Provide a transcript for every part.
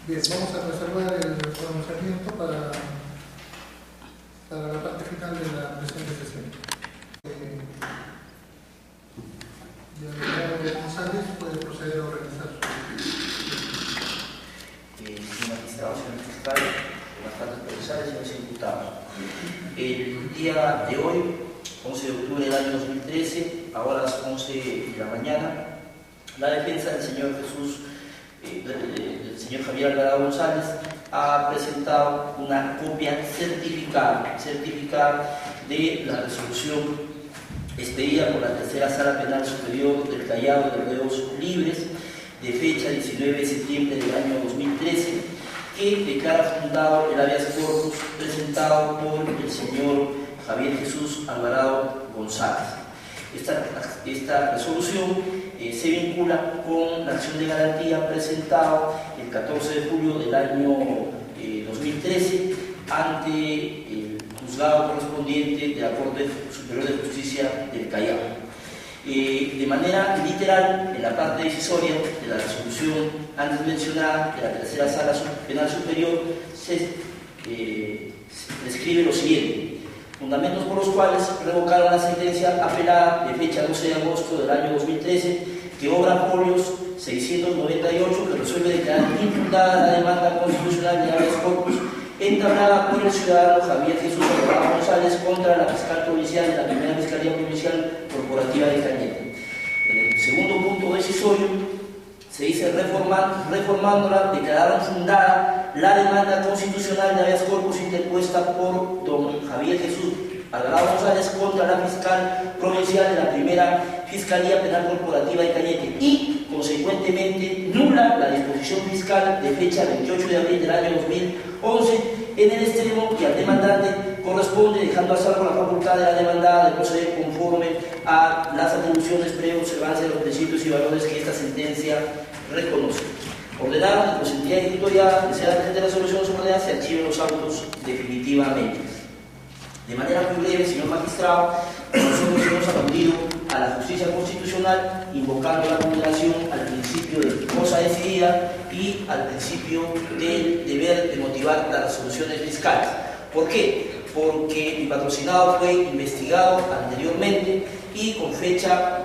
Bien, vamos a reservar el pronunciamiento para la parte final de la presente sesión. El abogado González puede proceder a organizar Señor magistrado, señor fiscal, buenas tardes profesores, señores imputados. El día de hoy, 11 de octubre del año 2013, ahora a las 11 de la mañana, la defensa del señor del señor Javier Alvarado González ha presentado una copia certificada de la resolución expedida por la Tercera Sala Penal Superior del Callao de Reos Libres de fecha 19 de septiembre del año 2013, que declara fundado el habeas corpus presentado por el señor Javier Jesús Alvarado González. Esta resolución se vincula con la acción de garantía presentada el 14 de julio del año 2013 ante el juzgado correspondiente de la Corte Superior de Justicia del Callao. De manera literal, en la parte decisoria de la resolución antes mencionada de la Tercera Sala Penal Superior se describe lo siguiente: fundamentos por los cuales revocaron la sentencia apelada de fecha 12 de agosto del año 2013 que obra folios 698 que resuelve declarar infundada la demanda constitucional de habeas corpus entablada por el ciudadano Javier Jesús Alvarado González contra la fiscal provincial de la Primera Fiscalía Provincial Corporativa de Cañete. En el segundo punto decisorio se dice reformándola, declararon fundada la demanda constitucional de habeas corpus interpuesta por don Javier Jesús Alvarado González contra la fiscal provincial de la Primera Fiscalía Penal Corporativa de Cañete y, consecuentemente, nula la disposición fiscal de fecha 28 de abril del año 2011 en el extremo que al demandante corresponde, dejando a salvo la facultad de la demandada de proceder conforme a las atribuciones previa observancia de los principios y valores que esta sentencia reconoce. Ordenar que por entidad ejecutoriada que sea la presente resolución subordinada se archiven los autos definitivamente. De manera muy breve, señor magistrado, nosotros hemos acudido a la justicia constitucional invocando la vulneración al principio de cosa decidida y al principio del deber de motivar las resoluciones fiscales. ¿Por qué? Porque mi patrocinado fue investigado anteriormente y con fecha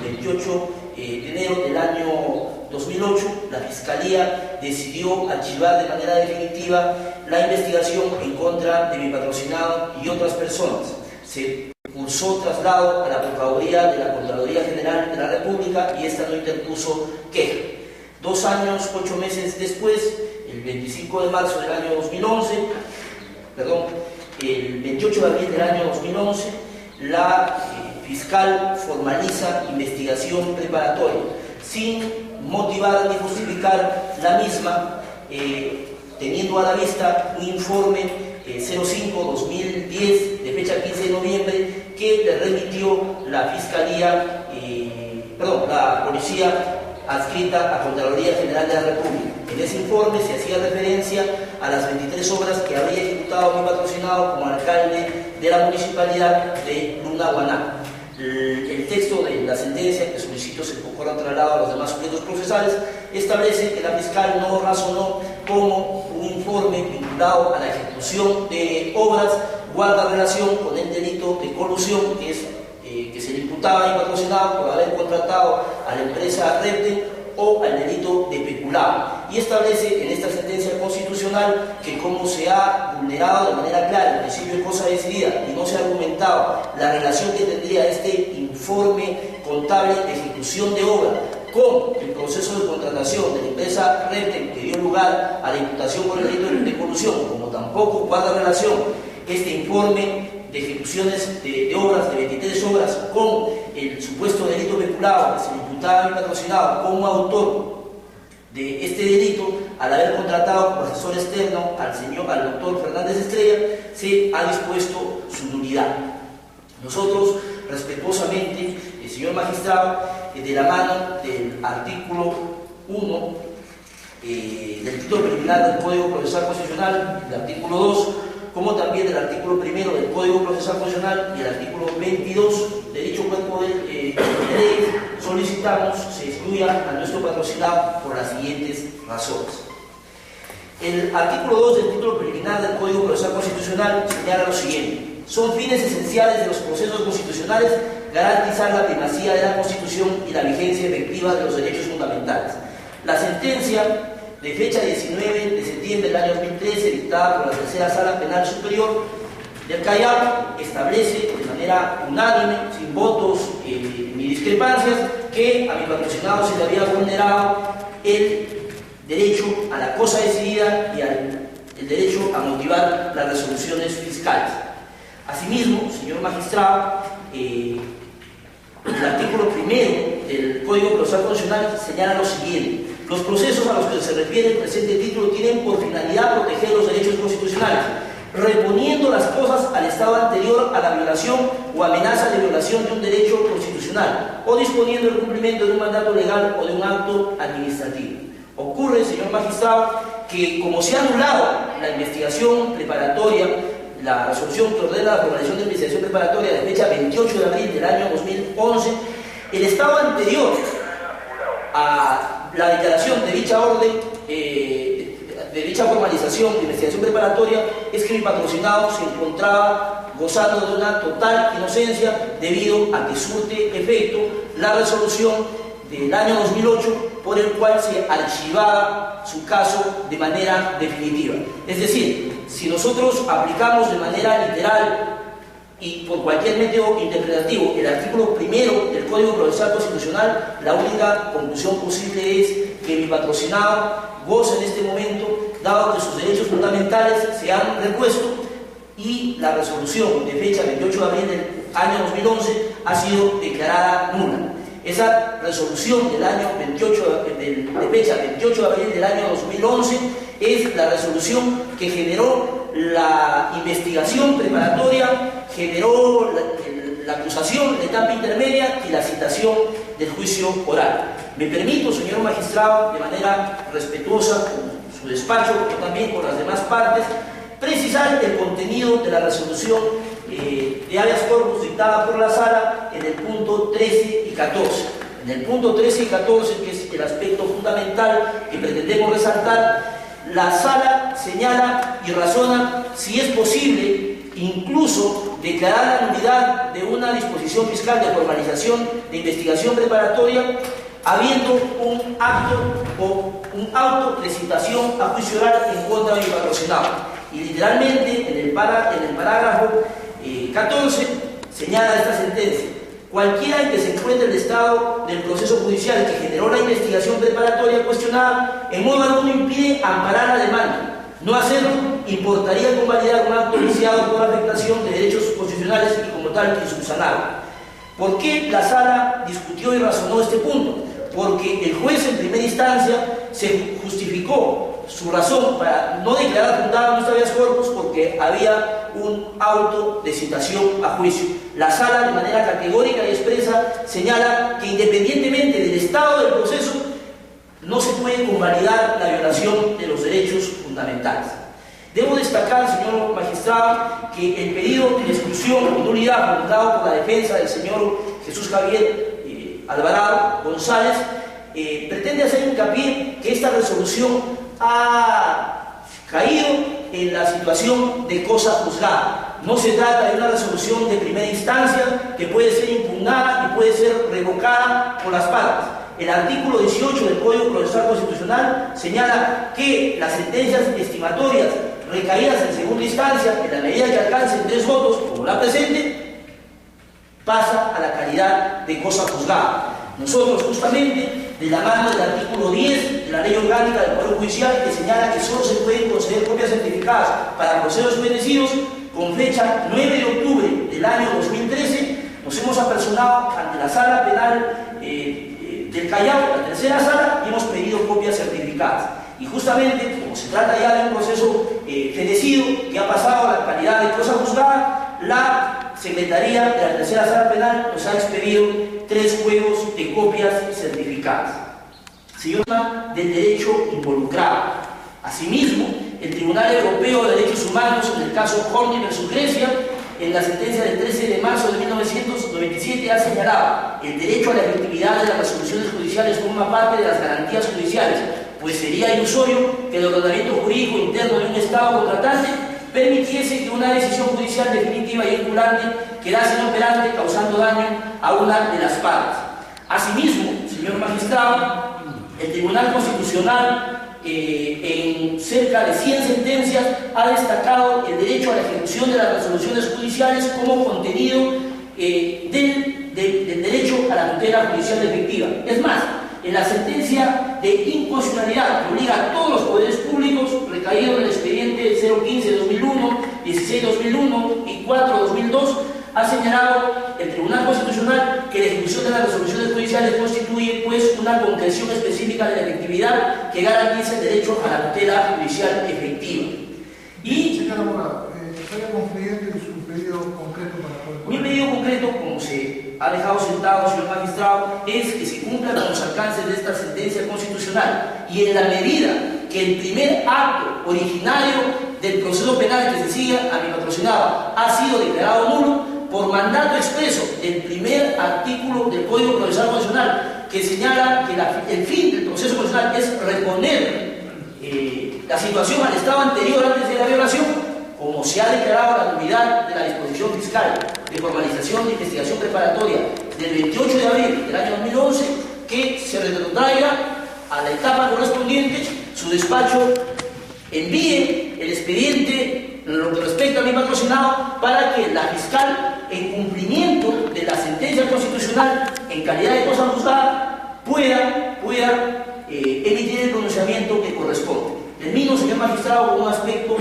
28 de enero del año 2008, la Fiscalía decidió archivar de manera definitiva la investigación en contra de mi patrocinado y otras personas. Se cursó traslado a la Procuraduría de la Contraloría General de la República y esta no interpuso queja. 2 años, 8 meses después, el 25 de marzo del año 2011, el 28 de abril del año 2011, la fiscal formaliza investigación preparatoria sin motivar ni justificar la misma, teniendo a la vista un informe 05-2010 de fecha 15 de noviembre que le remitió la la policía adscrita a Contraloría General de la República. En ese informe se hacía referencia a las 23 obras que habría ejecutado mi patrocinado como alcalde de la municipalidad de Lunahuaná. El texto de la sentencia, que solicito se corra trasladado a los demás sujetos procesales, establece que la fiscal no razonó como un informe vinculado a la ejecución de obras guarda relación con el delito de colusión que se le imputaba a mi patrocinado por haber contratado a la empresa Repte o al delito de peculado, y establece en esta sentencia constitucional que como se ha vulnerado de manera clara el principio de cosa decidida y no se ha argumentado la relación que tendría este informe contable de ejecución de obra con el proceso de contratación de la empresa Repte que dio lugar a la imputación por el delito de colusión, como tampoco guarda relación este informe de ejecuciones de obras, de 23 obras, con el supuesto delito peculado que se le imputaba a mi patrocinado como autor de este delito, al haber contratado como asesor externo al doctor Fernández Estrella, se ha dispuesto su nulidad. Nosotros, respetuosamente, el señor magistrado, de la mano del artículo 1 del título preliminar del Código Procesal Constitucional, del artículo 2, como también del artículo 1 del Código Procesal Constitucional y el artículo 22 de dicho cuerpo de ley, solicitamos se excluya a nuestro patrocinado por las siguientes razones. El artículo 2 del título preliminar del Código Procesal Constitucional señala lo siguiente: son fines esenciales de los procesos constitucionales garantizar la primacía de la Constitución y la vigencia efectiva de los derechos fundamentales. La sentencia de fecha 19 de septiembre del año 2013, dictada por la Tercera Sala Penal Superior del Callao, establece de manera unánime, sin votos ni discrepancias, que a mi patrocinado se le había vulnerado el derecho a la cosa decidida y el derecho a motivar las resoluciones fiscales. Asimismo, señor magistrado, el artículo 1 del Código Procesal Constitucional señala lo siguiente: los procesos a los que se refiere el presente título tienen por finalidad proteger los derechos constitucionales, reponiendo las cosas al estado anterior a la violación o amenaza de violación de un derecho constitucional, o disponiendo el cumplimiento de un mandato legal o de un acto administrativo. Ocurre, señor magistrado, que como se ha anulado la investigación preparatoria, la resolución que ordena la formalización de investigación preparatoria de fecha 28 de abril del año 2011, el estado anterior a la declaración de dicha orden, de dicha formalización de investigación preparatoria, es que mi patrocinado se encontraba gozando de una total inocencia debido a que surte efecto la resolución del año 2008 por el cual se archivaba su caso de manera definitiva. Es decir, si nosotros aplicamos de manera literal y por cualquier método interpretativo el artículo 1 del Código Procesal Constitucional, la única conclusión posible es que mi patrocinado goza en este momento, dado que sus derechos fundamentales se han repuesto y la resolución de fecha 28 de abril del año 2011 ha sido declarada nula. Esa resolución del año 28, de fecha 28 de abril del año 2011 es la resolución que generó la investigación preparatoria, generó la acusación, la etapa intermedia y la citación del juicio oral. Me permito, señor magistrado, de manera respetuosa con su despacho, pero también con las demás partes, precisar el contenido de la resolución de habeas corpus dictada por la Sala en el punto 13 y 14. En el punto 13 y 14, que es el aspecto fundamental que pretendemos resaltar, la Sala señala y razona si es posible incluso declarar la nulidad de una disposición fiscal de formalización de investigación preparatoria habiendo un acto o un auto de citación a juicio oral en contra de mi patrocinado. Y literalmente en el parágrafo 14 señala esta sentencia: cualquiera en que se encuentre el estado del proceso judicial que generó la investigación preparatoria cuestionada en modo alguno impide amparar la demanda. No hacerlo importaría convalidar un acto iniciado por afectación de derechos constitucionales y como tal insubsanable. ¿Por qué la Sala discutió y razonó este punto? Porque el juez en primera instancia se justificó su razón para no declarar fundada nuestra habeas corpus porque había un auto de citación a juicio. La Sala, de manera categórica y expresa, señala que independientemente del estado del proceso, no se puede convalidar la violación de los derechos fundamentales. Debo destacar, señor magistrado, que el pedido de exclusión y nulidad formulado por la defensa del señor Jesús Javier Alvarado González pretende hacer hincapié que esta resolución ha caído en la situación de cosa juzgada. No se trata de una resolución de primera instancia que puede ser impugnada y puede ser revocada por las partes. El artículo 18 del Código Procesal Constitucional señala que las sentencias estimatorias recaídas en segunda instancia, en la medida que alcancen 3 votos, como la presente, pasa a la calidad de cosa juzgada. Nosotros, justamente, de la mano del artículo 10 de la Ley Orgánica del Poder Judicial, que señala que solo se pueden conceder copias certificadas para procesos bendecidos, con fecha 9 de octubre del año 2013, nos hemos apersonado ante la Sala Penal del Callao, la tercera sala, y hemos pedido copias certificadas. Y justamente, como se trata ya de un proceso fenecido que ha pasado a la calidad de cosa juzgada, la Secretaría de la tercera sala penal nos ha expedido 3 juegos de copias certificadas. Señor del derecho involucrado. Asimismo, el Tribunal Europeo de Derechos Humanos, en el caso Horny versus Grecia, en la sentencia del 13 de marzo de 1997 ha señalado: el derecho a la efectividad de las resoluciones judiciales forma parte de las garantías judiciales pues sería ilusorio que el ordenamiento jurídico interno de un Estado contratante permitiese que una decisión judicial definitiva y vinculante quedase inoperante, causando daño a una de las partes. Asimismo, señor magistrado, el Tribunal Constitucional, en cerca de 100 sentencias, ha destacado el derecho a la ejecución de las resoluciones judiciales como contenido del derecho a la tutela judicial efectiva. Es más, en la sentencia de inconstitucionalidad que obliga a todos los poderes públicos, recaído en el expediente 015-2001, 16-2001 y 4-2002, ha señalado el Tribunal Constitucional que la ejecución de las resoluciones judiciales constituye, pues, una concreción específica de la efectividad que garantiza el derecho a la tutela judicial efectiva. Y, señor abogado, ¿está concluyendo su pedido concreto para poder... Mi pedido concreto, como se ha dejado sentado, señor magistrado, es que se cumpla con los alcances de esta sentencia constitucional y en la medida que el primer acto originario del proceso penal que se sigue a mi patrocinado ha sido declarado nulo, por mandato expreso del primer artículo del Código Procesal Constitucional, que señala que el fin del proceso constitucional es reponer la situación al estado anterior antes de la violación, como se ha declarado la nulidad de la disposición fiscal de formalización de investigación preparatoria del 28 de abril del año 2011, que se retrotraiga a la etapa correspondiente, su despacho envíe el expediente en lo que respecta a mi patrocinado para que la fiscal, en cumplimiento de la sentencia constitucional en calidad de cosa juzgada, pueda emitir el pronunciamiento que corresponde. Termino, señor magistrado, con un aspecto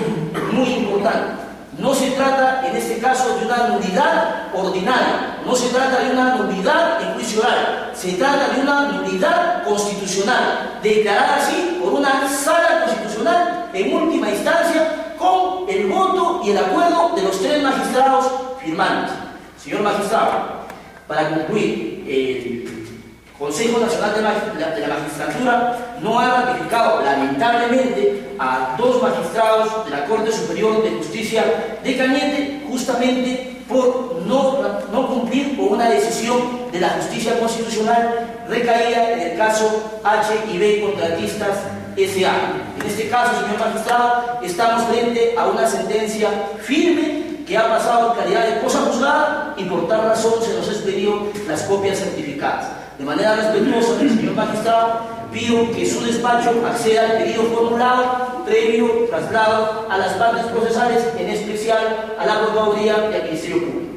muy importante. No se trata, en este caso, de una nulidad ordinaria, no se trata de una nulidad en juicio oral, se trata de una nulidad constitucional, declarada así por una sala constitucional en última instancia, con el voto y el acuerdo de los 3 magistrados firmantes. Señor magistrado, para concluir, el Consejo Nacional de la Magistratura no ha ratificado, lamentablemente, a 2 magistrados de la Corte Superior de Justicia de Cañete, justamente por no cumplir con una decisión de la justicia constitucional recaída en el caso H&B Contratistas S.A. En este caso, señor magistrado, estamos frente a una sentencia firme que ha pasado en calidad de cosa juzgada y por tal razón se nos ha pedido las copias certificadas. De manera respetuosa, señor magistrado, pido que su despacho acceda al pedido formulado previo traslado a las partes procesales, en especial a la Procuraduría y al Ministerio Público.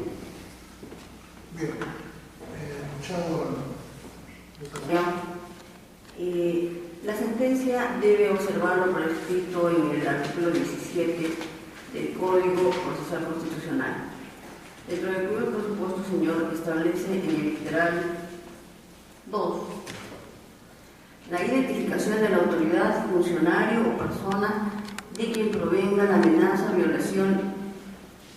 Bien. La sentencia debe observarlo por escrito en el artículo 17 del Código Procesal Constitucional. Dentro del primer presupuesto, señor, establece en el literal 2 la identificación de la autoridad, funcionario o persona de quien provenga la amenaza, violación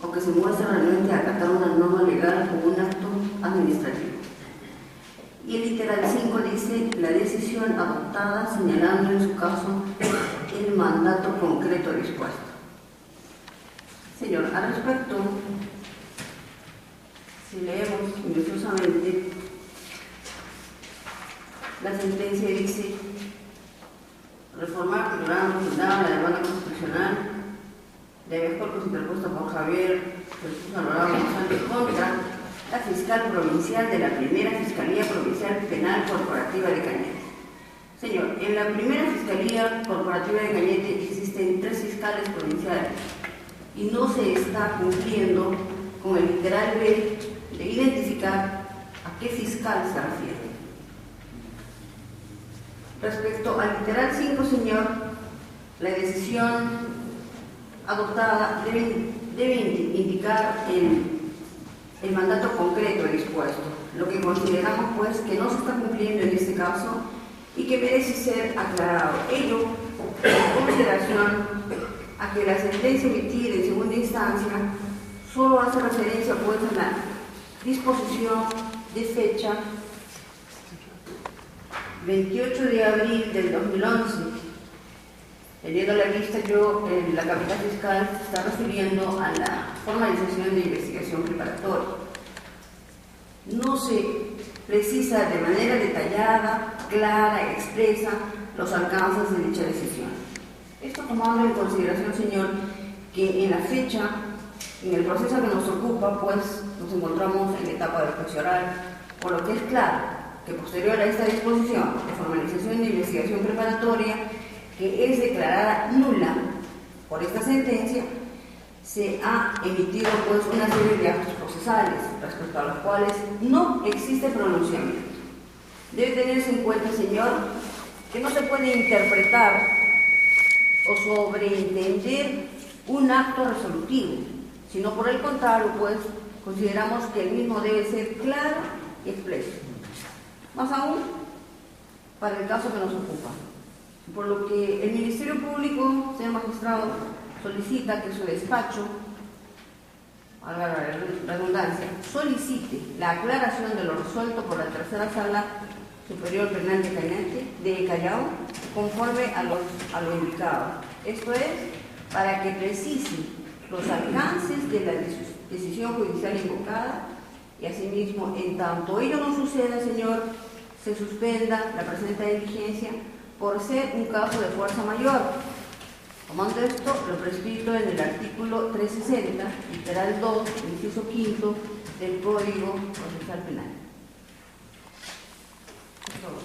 o que se muestra realmente acatar una norma legal o un acto administrativo. Y el literal 5 dice la decisión adoptada señalando en su caso el mandato concreto dispuesto. Señor, al respecto, si leemos minuciosamente, la sentencia dice reformar el programa fundado en la demanda constitucional de mejor interpuesta por Javier Jesús Alvarado González contra la fiscal provincial de la primera Fiscalía Provincial Penal Corporativa de Cañete. Señor, en la primera Fiscalía Corporativa de Cañete existen 3 fiscales provinciales y no se está cumpliendo con el literal B de identificar a qué fiscal se refiere. Respecto al literal 5, señor, la decisión adoptada debe indicar el mandato concreto dispuesto, lo que consideramos pues que no se está cumpliendo en este caso y que merece ser aclarado. Ello en consideración a que la sentencia emitida en segunda instancia solo hace referencia pues a la disposición de fecha 28 de abril del 2011. Teniendo la vista yo, la capital fiscal se está refiriendo a la formalización de investigación preparatoria. No se precisa de manera detallada, clara, expresa los alcances de dicha decisión. Esto tomando en consideración, señor, que en la fecha, en el proceso que nos ocupa, pues nos encontramos en etapa de juicio oral, por lo que es claro que posterior a esta disposición de formalización de investigación preparatoria, que es declarada nula por esta sentencia, se ha emitido pues una serie de actos procesales respecto a los cuales no existe pronunciamiento. Debe tenerse en cuenta, señor, que no se puede interpretar o sobreentender un acto resolutivo, sino por el contrario, pues consideramos que el mismo debe ser claro y expreso. Más aún, para el caso que nos ocupa. Por lo que el Ministerio Público, señor magistrado, solicita que su despacho, a la redundancia, solicite la aclaración de lo resuelto por la tercera sala superior penal de Callao, conforme a lo indicado. Esto es, para que precise los alcances de la decisión judicial invocada y asimismo, en tanto ello no suceda, señor, se suspenda la presente diligencia por ser un caso de fuerza mayor. Tomando esto, lo prescrito en el artículo 360, literal 2, inciso 5 del Código Procesal Penal. Por favor.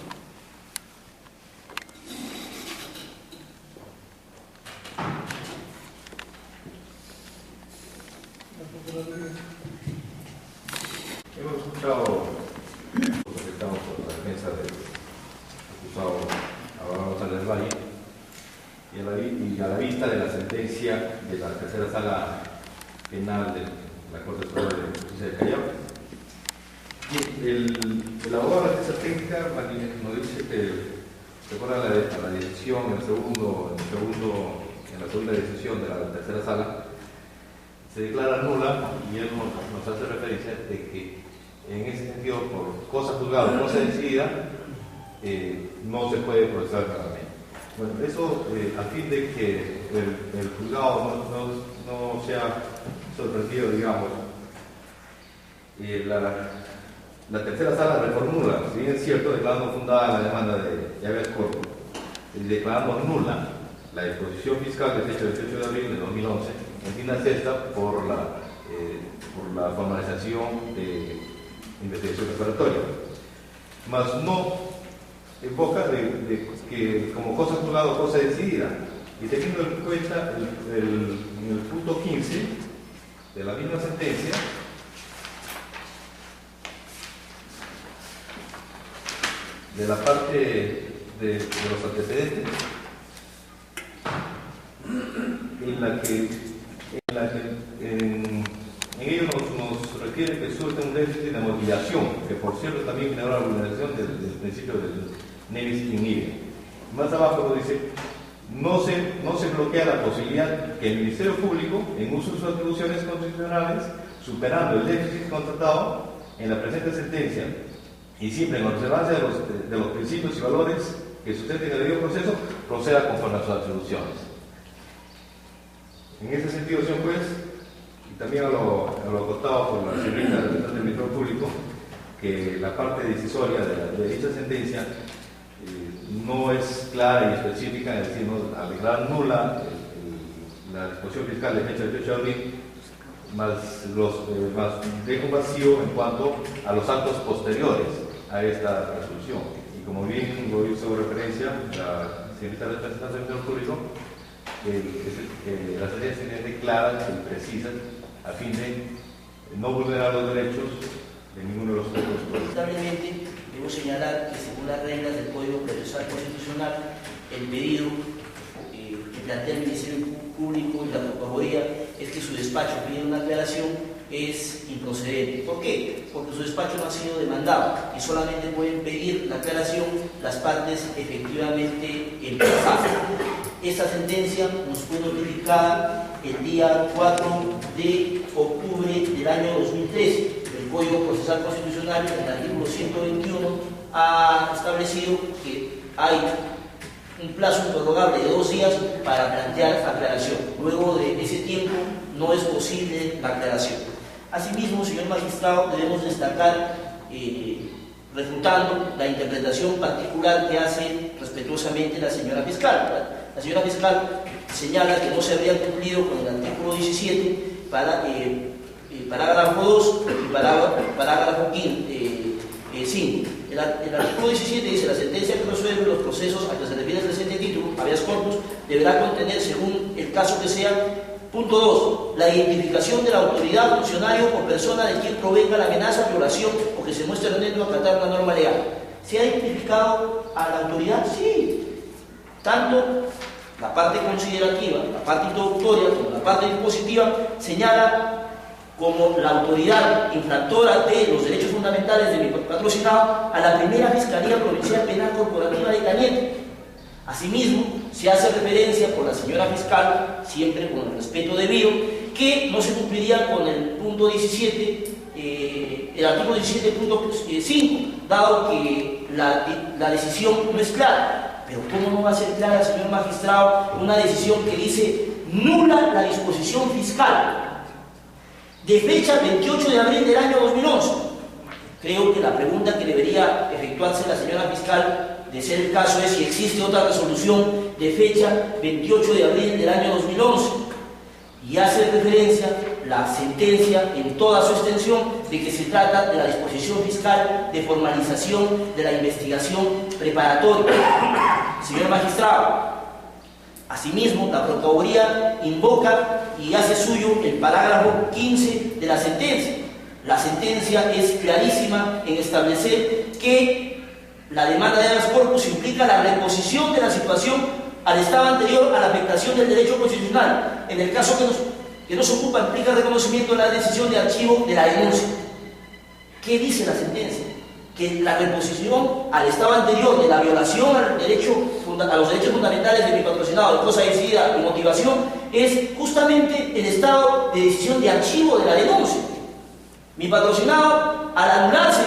Hemos escuchado los afectados por la defensa del acusado Abraham González Valle y a la vista de la sentencia de la tercera sala penal de la Corte Superior de Justicia de Callao. El abogado de la defensa técnica nos dice que se pone a la decisión en la segunda decisión de la tercera sala se declara nula, y él nos hace referencia de que en ese sentido, por cosa juzgada, cosa decidida, no se puede procesar penalmente. Bueno, eso a fin de que el juzgado no sea sorprendido, digamos, la tercera sala reformula, si bien es cierto, declarando fundada la demanda de habeas corpus, declarando nula la disposición fiscal de fecha 18 de abril de 2011, en fin sexta por la formalización de investigación preparatoria, mas no evoca de que como cosa juzgada o cosa decidida, y teniendo en cuenta en el punto 15 de la misma sentencia, de la parte de los antecedentes, en ello nos requiere que surte un déficit de motivación, que por cierto también genera la vulneración del principio del nevis in idem. Más abajo lo dice, no se bloquea la posibilidad que el Ministerio Público, en uso de sus atribuciones constitucionales, superando el déficit constatado en la presente sentencia y siempre en observancia de los principios y valores que sustenten el debido proceso, proceda conforme a sus atribuciones. En ese sentido, señor juez, y también a lo acotado por la señorita del Ministerio Público, que la parte decisoria de dicha sentencia no es clara y específica, es decir, al declarar nula la disposición fiscal de fecha 18 de abril, más deja un vacío en cuanto a los actos posteriores a esta resolución. Y como bien lo hizo referencia la señorita representante del Ministerio Público, las sentencias tienen de claras y precisas a fin de no vulnerar los derechos de ninguno de los sujetos. Lamentablemente, debo señalar que según las reglas del Código Procesal Constitucional, el pedido que plantea el Ministerio Público y la Procuraduría es que su despacho pida una aclaración es improcedente. ¿Por qué? Porque su despacho no ha sido demandado y solamente pueden pedir la aclaración las partes efectivamente emplazadas. Esta sentencia nos fue notificada el día 4 de octubre del año 2013. El Código Procesal Constitucional, en el artículo 121, ha establecido que hay un plazo prorrogable de 2 días para plantear aclaración. Luego de ese tiempo no es posible la aclaración. Asimismo, señor magistrado, debemos destacar refutando la interpretación particular que hace respetuosamente la señora fiscal. La señora fiscal señala que no se habría cumplido con el artículo 17, parágrafo 2 y parágrafo 5. El artículo 17 dice: la sentencia que resuelve los procesos a que se refiere el presente título, habeas corpus, deberá contener, según el caso que sea, punto 2, la identificación de la autoridad, funcionario o persona de quien provenga la amenaza, violación o que se muestre honesto a acatar una norma legal. ¿Se ha identificado a la autoridad? Sí. Tanto la parte considerativa, la parte introductoria, como la parte dispositiva señala como la autoridad infractora de los derechos fundamentales de mi patrocinado a la primera Fiscalía Provincial Penal Corporativa de Cañete. Asimismo, se hace referencia por la señora fiscal, siempre con el respeto debido, que no se cumpliría con el punto 17, el artículo 17.5, dado que la decisión no es clara. Pero ¿cómo no va a ser clara, señor magistrado, una decisión que dice nula la disposición fiscal de fecha 28 de abril del año 2011? Creo que la pregunta que debería efectuarse la señora fiscal, de ser el caso, es si existe otra resolución de fecha 28 de abril del año 2011. Y hace referencia la sentencia en toda su extensión de que se trata de la disposición fiscal de formalización de la investigación preparatoria. Señor magistrado, asimismo, la Procuraduría invoca y hace suyo el parágrafo 15 de la sentencia. La sentencia es clarísima en establecer que la demanda de habeas corpus implica la reposición de la situación al estado anterior a la afectación del derecho constitucional. En el caso que nos ocupa, implica el reconocimiento de la decisión de archivo de la denuncia. ¿Qué dice la sentencia? Que la reposición al estado anterior de la violación a los derechos fundamentales de mi patrocinado, de cosa decidida y motivación, es justamente el estado de decisión de archivo de la denuncia. Mi patrocinado, al anularse